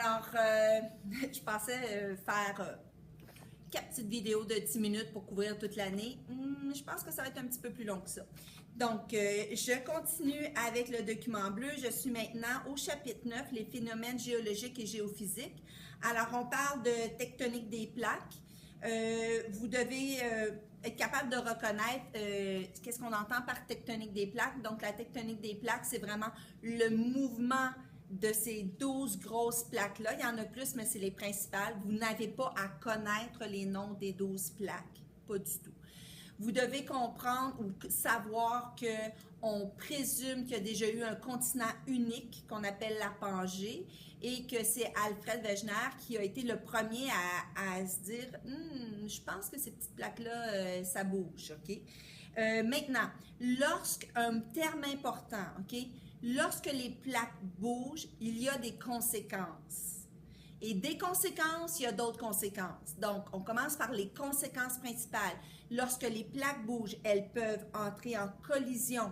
Alors, je pensais faire 4 petites vidéos de 10 minutes pour couvrir toute l'année. Je pense que ça va être un petit peu plus long que ça. Donc, je continue avec le document bleu. Je suis maintenant au chapitre 9, les phénomènes géologiques et géophysiques. Alors, on parle de tectonique des plaques. Vous devez être capable de reconnaître qu'est-ce qu'on entend par tectonique des plaques. Donc, la tectonique des plaques, c'est vraiment le mouvement de ces 12 grosses plaques-là. Il y en a plus, mais c'est les principales. Vous n'avez pas à connaître les noms des 12 plaques. Pas du tout. Vous devez comprendre ou savoir qu'on présume qu'il y a déjà eu un continent unique qu'on appelle la Pangée et que c'est Alfred Wegener qui a été le premier à se dire « je pense que ces petites plaques-là, ça bouge. Okay? » Maintenant, un terme important, OK? Lorsque les plaques bougent, il y a des conséquences. Et des conséquences, il y a d'autres conséquences. Donc, on commence par les conséquences principales. Lorsque les plaques bougent, elles peuvent entrer en collision.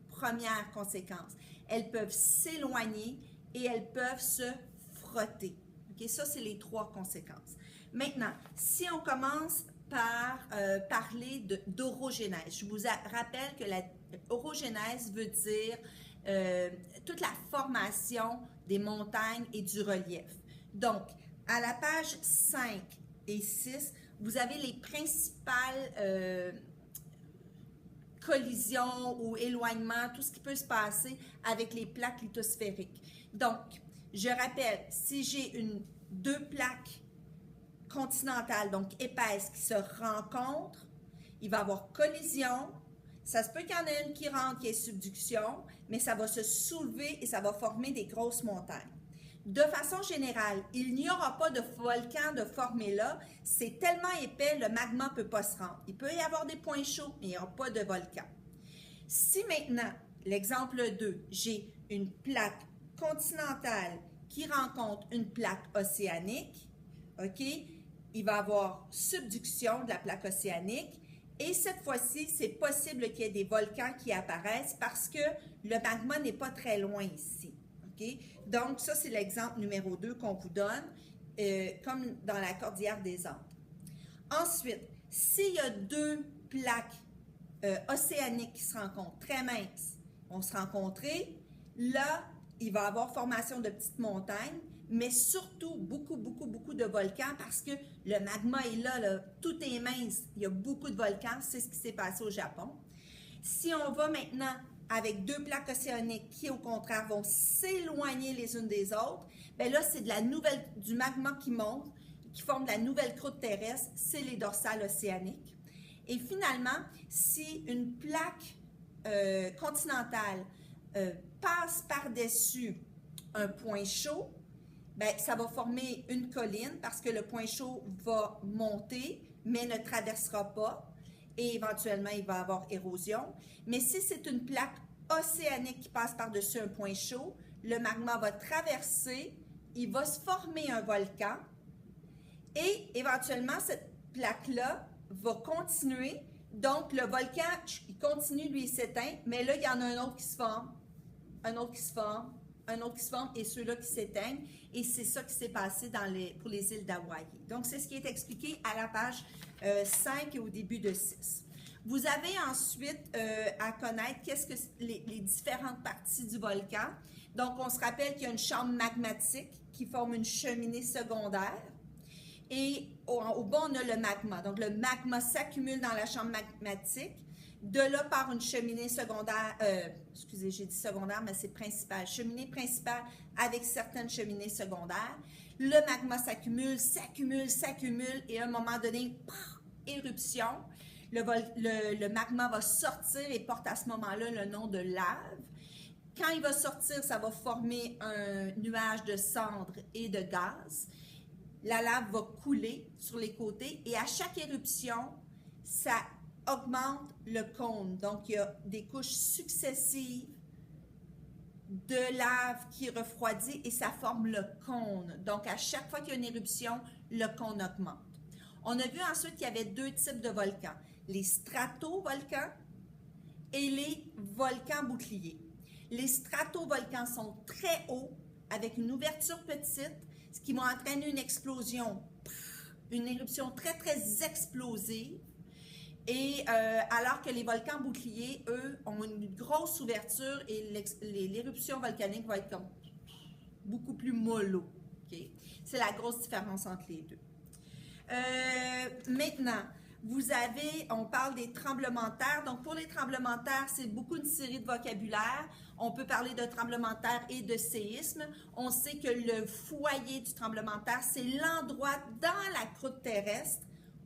Première conséquence. Elles peuvent s'éloigner et elles peuvent se frotter. Okay? Ça, c'est les 3 conséquences. Maintenant, si on commence par parler d'orogénèse, je vous rappelle que l'orogénèse veut dire toute la formation des montagnes et du relief. Donc, à la page 5 et 6, vous avez les principales collisions ou éloignements, tout ce qui peut se passer avec les plaques lithosphériques. Donc, je rappelle, si j'ai deux plaques continentales, donc épaisses, qui se rencontrent, il va y avoir collision. Ça se peut qu'il y en ait une qui rentre, qui est subduction, mais ça va se soulever et ça va former des grosses montagnes. De façon générale, il n'y aura pas de volcan de formé là. C'est tellement épais, le magma ne peut pas se rendre. Il peut y avoir des points chauds, mais il n'y aura pas de volcan. Si maintenant, l'exemple 2, j'ai une plaque continentale qui rencontre une plaque océanique, OK? Il va y avoir subduction de la plaque océanique. Et cette fois-ci, c'est possible qu'il y ait des volcans qui apparaissent parce que le magma n'est pas très loin ici. Okay? Donc, ça, c'est l'exemple numéro 2 qu'on vous donne, comme dans la cordillère des Andes. Ensuite, s'il y a deux plaques océaniques qui se rencontrent, très minces, vont se rencontrer, là, il va y avoir formation de petites montagnes, mais surtout beaucoup de volcans parce que le magma est là, tout est mince, il y a beaucoup de volcans, c'est ce qui s'est passé au Japon. Si on va maintenant avec deux plaques océaniques qui, au contraire, vont s'éloigner les unes des autres, bien là, c'est du magma qui monte, qui forme de la nouvelle croûte terrestre, c'est les dorsales océaniques. Et finalement, si une plaque continentale passe par-dessus un point chaud, bien, ça va former une colline parce que le point chaud va monter, mais ne traversera pas. Et éventuellement, il va y avoir érosion. Mais si c'est une plaque océanique qui passe par-dessus un point chaud, le magma va traverser, il va se former un volcan et éventuellement, cette plaque-là va continuer. Donc, le volcan, il continue, lui, il s'éteint, mais là, il y en a un autre qui se forme, un autre qui se forme, un autre qui se forme et ceux-là qui s'éteignent. Et c'est ça qui s'est passé pour les îles d'Hawaï. Donc, c'est ce qui est expliqué à la page 5 et au début de 6. Vous avez ensuite à connaître qu'est-ce que les différentes parties du volcan. Donc, on se rappelle qu'il y a une chambre magmatique qui forme une cheminée secondaire. Et au bas, on a le magma. Donc, le magma s'accumule dans la chambre magmatique. De là, par une cheminée secondaire, excusez, j'ai dit secondaire, mais c'est principal. Cheminée principale avec certaines cheminées secondaires. Le magma s'accumule, et à un moment donné, éruption. Le magma va sortir et porte à ce moment-là le nom de lave. Quand il va sortir, ça va former un nuage de cendres et de gaz. La lave va couler sur les côtés et à chaque éruption, ça augmente le cône. Donc, il y a des couches successives de lave qui refroidit et ça forme le cône. Donc, à chaque fois qu'il y a une éruption, le cône augmente. On a vu ensuite qu'il y avait deux types de volcans, les stratovolcans et les volcans boucliers. Les stratovolcans sont très hauts, avec une ouverture petite, ce qui va entraîner une explosion, une éruption très, très explosive. Et alors que les volcans boucliers, eux, ont une grosse ouverture et l'éruption volcanique va être comme beaucoup plus mollo. Okay? C'est la grosse différence entre les deux. Maintenant, on parle des tremblements de terre. Donc, pour les tremblements de terre, c'est beaucoup une série de vocabulaire. On peut parler de tremblement de terre et de séisme. On sait que le foyer du tremblement de terre, c'est l'endroit dans la croûte terrestre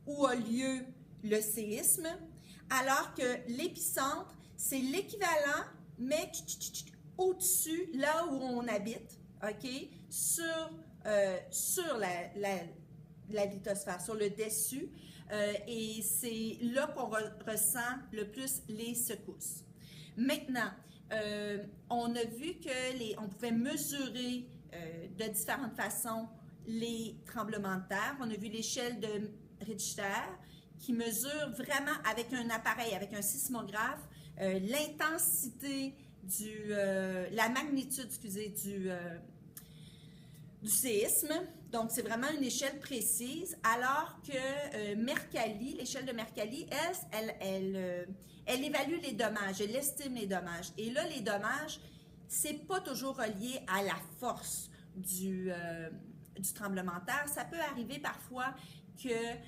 où a lieu le séisme, alors que l'épicentre, c'est l'équivalent, mais au-dessus, là où on habite, OK, sur la lithosphère, sur le dessus, et c'est là qu'on ressent le plus les secousses. Maintenant, on a vu que on pouvait mesurer de différentes façons les tremblements de terre. On a vu l'échelle de Richter qui mesure vraiment avec un appareil, avec un sismographe, l'intensité la magnitude, excusez, du séisme. Donc, c'est vraiment une échelle précise, alors que Mercalli, l'échelle de Mercalli, elle évalue les dommages, elle estime les dommages. Et là, les dommages, c'est pas toujours relié à la force du tremblement de terre. Ça peut arriver parfois que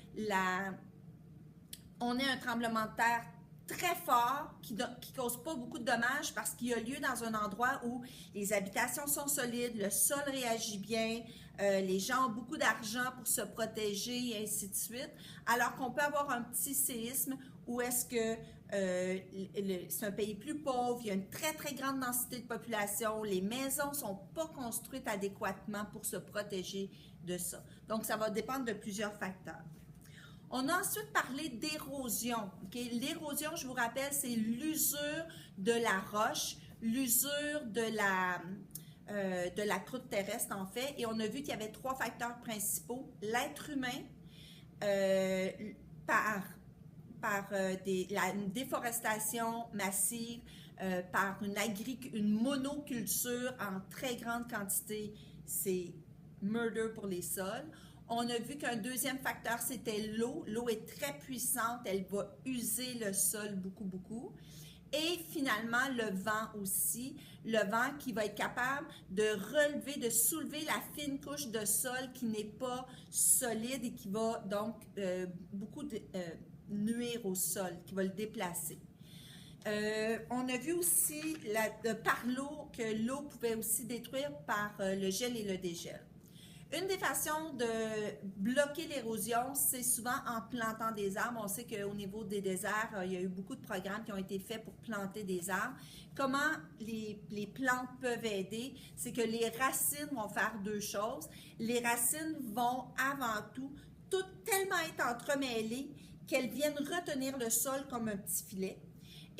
on ait un tremblement de terre très fort qui cause pas beaucoup de dommages parce qu'il a lieu dans un endroit où les habitations sont solides, le sol réagit bien, les gens ont beaucoup d'argent pour se protéger et ainsi de suite, alors qu'on peut avoir un petit séisme où est-ce que c'est un pays plus pauvre, il y a une très très grande densité de population, les maisons sont pas construites adéquatement pour se protéger de ça. Donc ça va dépendre de plusieurs facteurs. On a ensuite parlé d'érosion. Okay? L'érosion, je vous rappelle, c'est l'usure de la roche, l'usure de la croûte terrestre, en fait. Et on a vu qu'il y avait 3 facteurs principaux. L'être humain, une déforestation massive, par une monoculture en très grande quantité, c'est murder pour les sols. On a vu qu'un deuxième facteur, c'était l'eau. L'eau est très puissante, elle va user le sol beaucoup, beaucoup. Et finalement, le vent aussi. Le vent qui va être capable de relever, de soulever la fine couche de sol qui n'est pas solide et qui va donc beaucoup nuire au sol, qui va le déplacer. On a vu aussi par l'eau que l'eau pouvait aussi détruire par le gel et le dégel. Une des façons de bloquer l'érosion, c'est souvent en plantant des arbres. On sait qu'au niveau des déserts, il y a eu beaucoup de programmes qui ont été faits pour planter des arbres. Comment les plantes peuvent aider? C'est que les racines vont faire 2 choses. Les racines vont avant tout tellement être entremêlées qu'elles viennent retenir le sol comme un petit filet.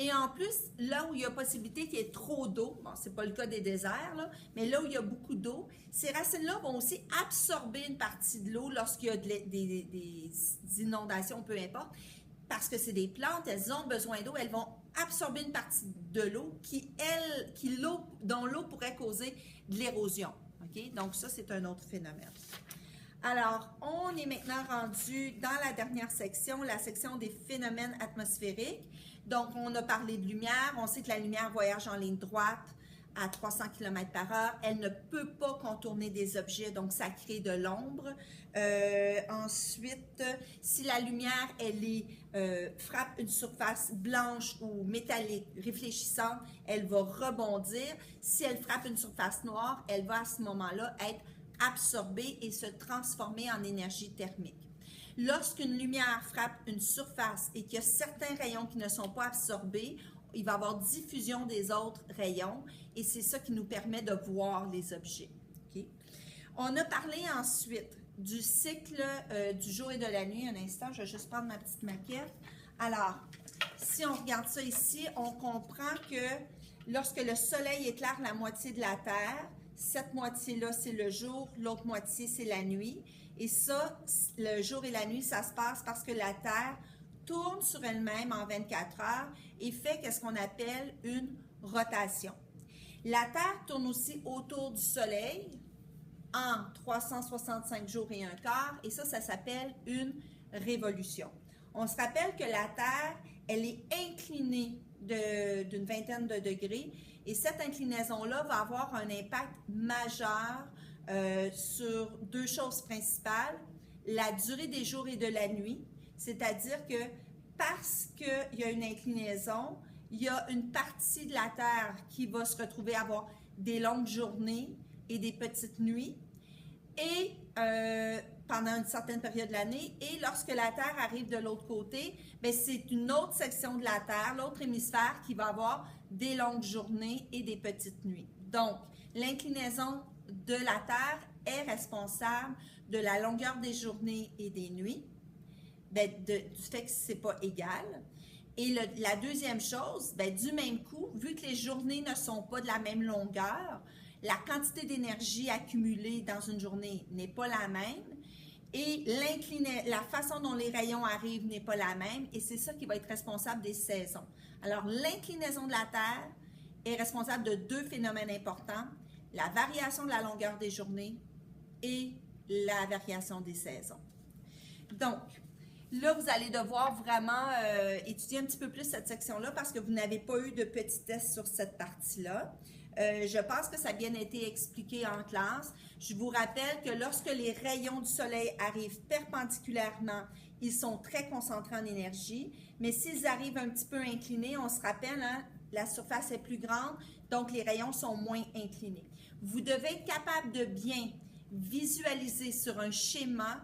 Et en plus, là où il y a possibilité qu'il y ait trop d'eau, bon, c'est pas le cas des déserts, là, mais là où il y a beaucoup d'eau, ces racines-là vont aussi absorber une partie de l'eau lorsqu'il y a des inondations, peu importe, parce que c'est des plantes, elles ont besoin d'eau, elles vont absorber une partie de l'eau dont l'eau pourrait causer de l'érosion. Okay? Donc ça, c'est un autre phénomène. Alors, on est maintenant rendu dans la dernière section, la section des phénomènes atmosphériques. Donc, on a parlé de lumière. On sait que la lumière voyage en ligne droite à 300 km/h. Elle ne peut pas contourner des objets, donc ça crée de l'ombre. Ensuite, si la lumière, frappe une surface blanche ou métallique réfléchissante, elle va rebondir. Si elle frappe une surface noire, elle va à ce moment-là être absorber et se transformer en énergie thermique. Lorsqu'une lumière frappe une surface et qu'il y a certains rayons qui ne sont pas absorbés, il va y avoir diffusion des autres rayons et c'est ça qui nous permet de voir les objets. Okay? On a parlé ensuite du cycle du jour et de la nuit. Un instant, je vais juste prendre ma petite maquette. Alors, si on regarde ça ici, on comprend que lorsque le soleil éclaire la moitié de la Terre, cette moitié-là, c'est le jour, l'autre moitié, c'est la nuit. Et ça, le jour et la nuit, ça se passe parce que la Terre tourne sur elle-même en 24 heures et fait ce qu'on appelle une rotation. La Terre tourne aussi autour du Soleil en 365 jours et un quart, et ça s'appelle une révolution. On se rappelle que la Terre, elle est inclinée d'une vingtaine de degrés, et cette inclinaison-là va avoir un impact majeur sur deux choses principales, la durée des jours et de la nuit, c'est-à-dire que parce qu'il y a une inclinaison, il y a une partie de la Terre qui va se retrouver à avoir des longues journées et des petites nuits, et pendant une certaine période de l'année, et lorsque la Terre arrive de l'autre côté, bien, c'est une autre section de la Terre, l'autre hémisphère, qui va avoir des longues journées et des petites nuits. Donc, l'inclinaison de la Terre est responsable de la longueur des journées et des nuits, bien, du fait que ce n'est pas égal. Et la deuxième chose, bien, du même coup, vu que les journées ne sont pas de la même longueur, la quantité d'énergie accumulée dans une journée n'est pas la même et la façon dont les rayons arrivent n'est pas la même, et c'est ça qui va être responsable des saisons. Alors, l'inclinaison de la Terre est responsable de deux phénomènes importants, la variation de la longueur des journées et la variation des saisons. Donc, là, vous allez devoir vraiment étudier un petit peu plus cette section-là parce que vous n'avez pas eu de petits tests sur cette partie-là. Je pense que ça a bien été expliqué en classe. Je vous rappelle que lorsque les rayons du soleil arrivent perpendiculairement, ils sont très concentrés en énergie, mais s'ils arrivent un petit peu inclinés, on se rappelle, hein, la surface est plus grande, donc les rayons sont moins inclinés. Vous devez être capable de bien visualiser sur un schéma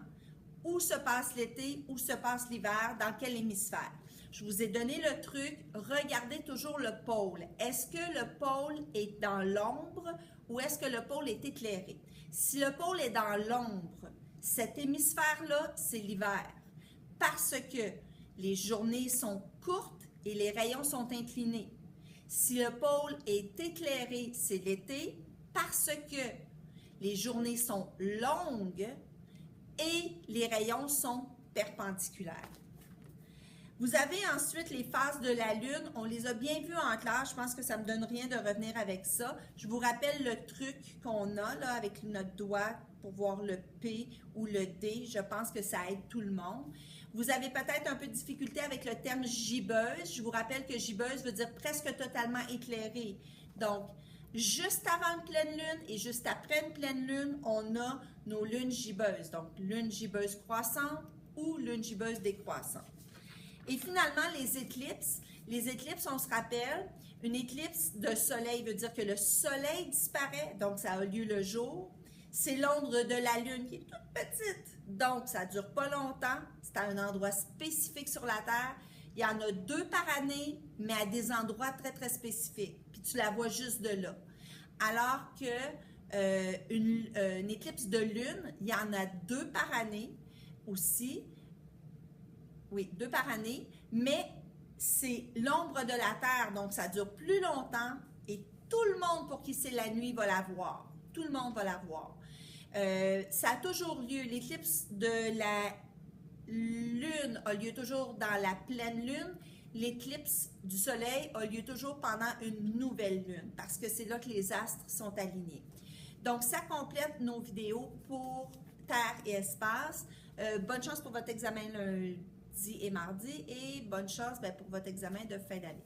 où se passe l'été, où se passe l'hiver, dans quel hémisphère. Je vous ai donné le truc, regardez toujours le pôle. Est-ce que le pôle est dans l'ombre ou est-ce que le pôle est éclairé? Si le pôle est dans l'ombre, cet hémisphère-là, c'est l'hiver. Parce que les journées sont courtes et les rayons sont inclinés. Si le pôle est éclairé, c'est l'été, parce que les journées sont longues et les rayons sont perpendiculaires. Vous avez ensuite les phases de la Lune. On les a bien vues en classe. Je pense que ça ne me donne rien de revenir avec ça. Je vous rappelle le truc qu'on a là avec notre doigt pour voir le P ou le D. Je pense que ça aide tout le monde. Vous avez peut-être un peu de difficulté avec le terme gibbeuse. Je vous rappelle que gibbeuse veut dire presque totalement éclairée. Donc, juste avant une pleine lune et juste après une pleine lune, on a nos lunes gibbeuses. Donc, lune gibbeuse croissante ou lune gibbeuse décroissante. Et finalement, les éclipses, on se rappelle, une éclipse de soleil veut dire que le soleil disparaît, donc ça a lieu le jour. C'est l'ombre de la lune qui est toute petite, donc ça ne dure pas longtemps. C'est à un endroit spécifique sur la Terre. Il y en a 2 par année, mais à des endroits très, très spécifiques. Puis tu la vois juste de là. Alors que une éclipse de lune, il y en a 2 par année aussi. Oui, 2 par année, mais c'est l'ombre de la Terre, donc ça dure plus longtemps et tout le monde pour qui c'est la nuit va la voir. Tout le monde va la voir. Ça a toujours lieu, l'éclipse de la Lune a lieu toujours dans la pleine Lune. L'éclipse du Soleil a lieu toujours pendant une nouvelle Lune parce que c'est là que les astres sont alignés. Donc, ça complète nos vidéos pour Terre et espace. Bonne chance pour votre examen lundi et mardi et bonne chance pour votre examen de fin d'année.